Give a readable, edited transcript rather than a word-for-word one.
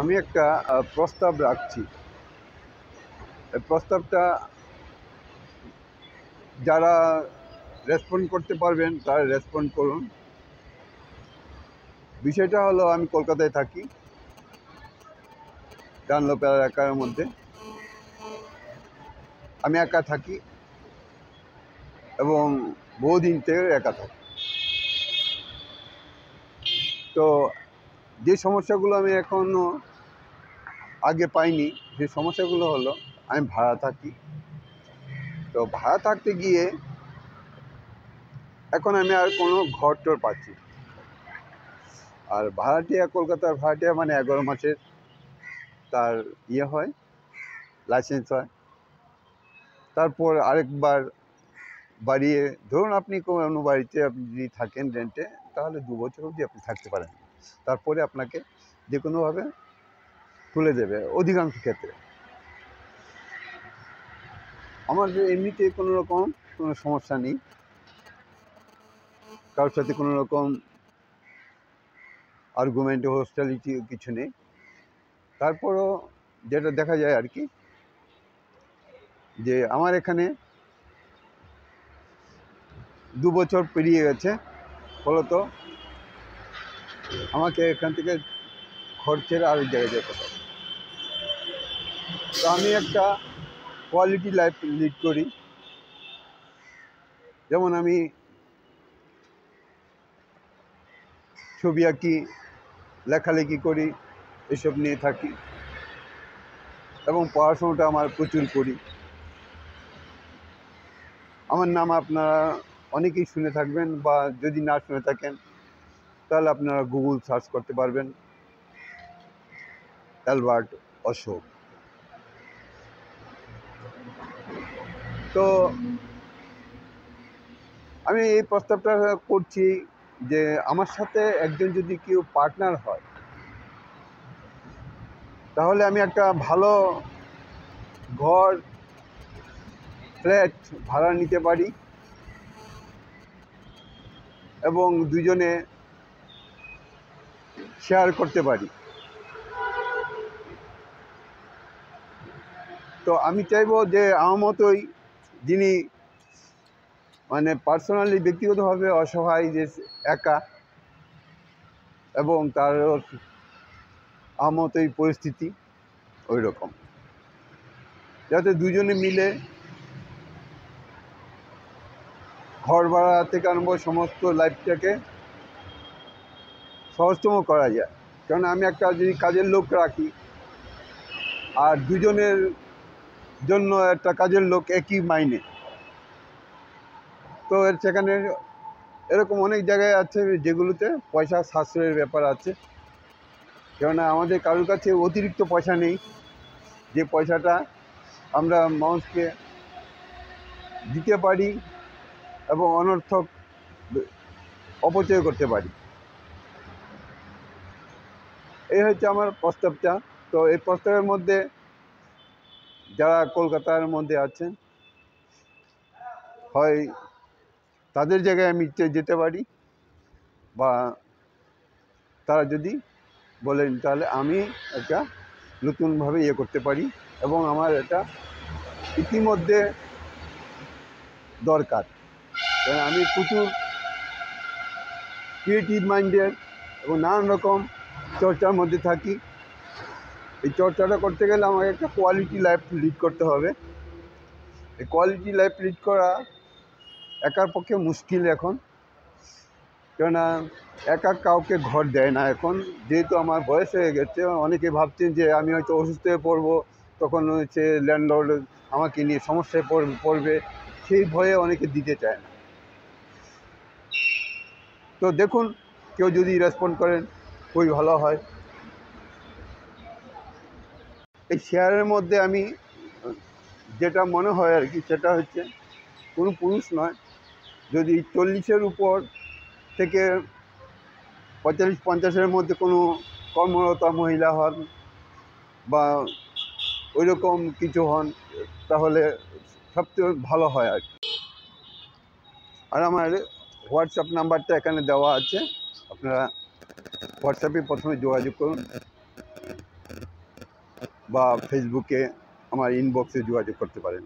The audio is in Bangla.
আমি একটা প্রস্তাব রাখছি। এই প্রস্তাবটা যারা রেসপন্ড করতে পারবেন তারা রেসপন্ড করুন। বিষয়টা হলো, আমি কলকাতায় থাকি, ডানলপ এলাকার মধ্যে। আমি একা থাকি এবং বহুদিন থেকে একা থাকি। তো যে সমস্যাগুলো আমি এখনও আগে পাইনি, যে সমস্যাগুলো হলো, আমি ভাড়া থাকি। তো ভাড়া থাকতে গিয়ে এখন আমি আর কোনো ঘর টর পাচ্ছি না। আর ভাড়াটিয়া, কলকাতার ভাড়াটিয়া মানে 11 মাসের তার হয়, লাইসেন্স হয়। তারপর আরেকবার বাড়িয়ে, ধরুন আপনি কোনো বাড়িতে আপনি যদি থাকেন রেন্টে, তাহলে 2 বছর অবধি আপনি থাকতে পারেন। তারপরে আপনাকে যে কোনোভাবে তুলে দেবে অধিকাংশ ক্ষেত্রে। আমার এমনিতে কোনো রকম কোনো সমস্যা নেই, কারোর সাথে কোনো রকম আর্গুমেন্ট, হোস্টালিটি কিছু নেই। তারপরও যেটা দেখা যায় আর কি, যে আমার এখানে 2 বছর পেরিয়ে গেছে, ফলত আমাকে এখান থেকে ঘর ছেড়ে আরেক জায়গায় যেতে হবে। তো আমি একটা কোয়ালিটি লাইফ লিড করি। যেমন আমি ছবি আঁকি, লেখালেখি করি, এসব নিয়ে থাকি, এবং পড়াশোনাটা আমার প্রচুর করি। আমার নাম আপনারা অনেকেই শুনে থাকবেন, বা যদি না শুনে থাকেন তাহলে আপনারা গুগল সার্চ করতে পারবেন, অ্যালবার্ট অশোক। তো আমি এই প্রস্তাবটা করছি যে আমার সাথে একজন যদি কেউ পার্টনার হয়, তাহলে আমি একটা ভালো ঘর, ফ্ল্যাট ভাড়া নিতে পারি এবং দুজনে শেয়ার করতে পারি। তো আমি চাইবো যে আমার মতোই, যিনি মানে পার্সোনালি ব্যক্তিগতভাবে অসহায়, যে একা, এবং তার আমার মতোই পরিস্থিতি ওই রকম, যাতে দুজনে মিলে ঘর ভাড়া থেকে আরম্ভ সমস্ত লাইফটাকে সহজতম করা যায়। কারণ আমি একটা যদি কাজের লোক রাখি, আর দুজনের জন্য একটা কাজের লোক একই মাইনে, তো সেখানে এরকম অনেক জায়গায় আছে যেগুলোতে পয়সা সাশ্রয়ের ব্যাপার আছে। কেননা আমাদের কারোর কাছে অতিরিক্ত পয়সা নেই, যে পয়সাটা আমরা মানুষকে দিতে পারি এবং অনর্থক অপচয় করতে পারি। এই হচ্ছে আমার প্রস্তাবটা। তো এই প্রস্তাবের মধ্যে যারা কলকাতার মধ্যে আছেন, হয় তাদের জায়গায় আমি যেতে পারি, বা তারা যদি বলেন তাহলে আমি একটা নতুনভাবে করতে পারি, এবং আমার এটা ইতিমধ্যে দরকার। কারণ আমি প্রচুর ক্রিয়েটিভ মাইন্ডেড এবং নানান রকম চর্চার মধ্যে থাকি। এই চর্চাটা করতে গেলে আমাকে একটা কোয়ালিটি লাইফ লিড করতে হবে। এই কোয়ালিটি লাইফ লিড করা একার পক্ষে মুশকিল এখন, কেননা একা কাউকে ঘর দেয় না এখন। যেহেতু আমার বয়স হয়ে গেছে, অনেকে ভাবছেন যে আমি হয়তো অসুস্থ হয়ে পড়বো, তখন হচ্ছে ল্যান্ডলর্ড আমাকে নিয়ে সমস্যায় পড়বে, সেই ভয়ে অনেকে দিতে চায় না। তো দেখুন, কেউ যদি রেসপন্ড করেন খুবই ভালো হয়। এই শেয়ারের মধ্যে আমি যেটা মনে হয় আর কি, সেটা হচ্ছে কোনো পুরুষ নয়, যদি 40-এর উপর থেকে 45-50-এর মধ্যে কোনো কর্মরতা মহিলা হন বা ওই রকম কিছু হন, তাহলে সবচেয়ে ভালো হয় আর কি। আর আমার হোয়াটসঅ্যাপ নাম্বারটা এখানে দেওয়া আছে, আপনারা হোয়াটসঅ্যাপে প্রথমে যোগাযোগ করুন। বা ফেসবুকে আমার ইনবক্সে যোগাযোগ করতে পারেন।